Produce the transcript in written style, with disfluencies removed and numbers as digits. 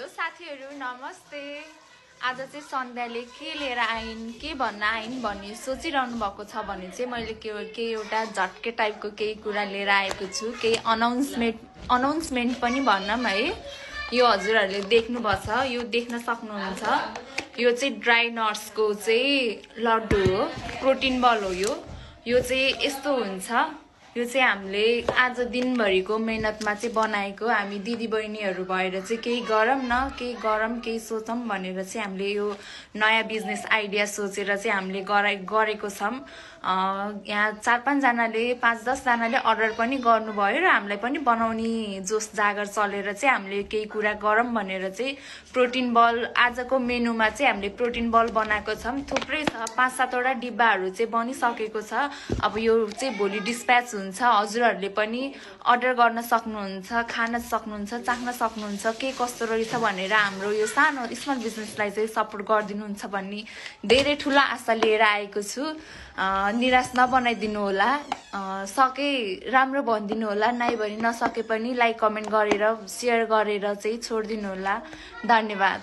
Hello साथीहरु नमस्ते। आज चाहिँ सन्ध्याले के लिएर आइन् के भन्न आइन् भन्ने सोचिरहनु भएको छ भने चाहिँ मैले के एउटा झट्के टाइपको केही कुरा लिएर आएको छु। केही अनाउन्समेन्ट पनि भनौँ है। यो हजुरहरूले देख्नुभछ, यो देख्न सक्नुहुन्छ। यो चाहिँ ड्राई नट्सको चाहिँ लड्डु हो, प्रोटिन बल हो। यो चाहिँ यस्तो हुन्छ। यो चाहिँ हामीले आज दिनभरिको मेहनतमा चाहिँ बनाएको। हामी दिदी बहिनीहरू भएर चाहिँ केही गरौँ न, केही सोचौँ भनेर चाहिँ हामीले यो नयाँ बिजनेस आइडिया सोचेर चाहिँ हामीले गरेको छौँ। यहाँ 4-5 जनाले 5-10 जनाले अर्डर पनि गर्नुभयो र हामीलाई पनि बनाउने जोस जागर चलेर चाहिँ हामीले केही कुरा गरौँ भनेर चाहिँ प्रोटिन बल आजको मेनुमा चाहिँ हामीले प्रोटिन बल बनाएको छौँ। थुप्रै छ, 5-7 वटा डिब्बाहरू चाहिँ बनिसकेको छ। अब यो चाहिँ भोलि डिस्प्याच हुन्छ। हजुरहरूले पनि अर्डर गर्न सक्नुहुन्छ, खान सक्नुहुन्छ, चाख्न सक्नुहुन्छ के कस्तो रहेछ भनेर हाम्रो यो सानो स्मल बिजनेसलाई चाहिँ सपोर्ट गरिदिनुहुन्छ भन्ने धेरै ठुलो आशा लिएर आएको छु। निराश नबनाइदिनु होला। सके राम्रो भनिदिनु होला, नै भने नसके पनि लाइक कमेन्ट गरेर सेयर गरेर चाहिँ छोडिदिनु होला। धन्यवाद।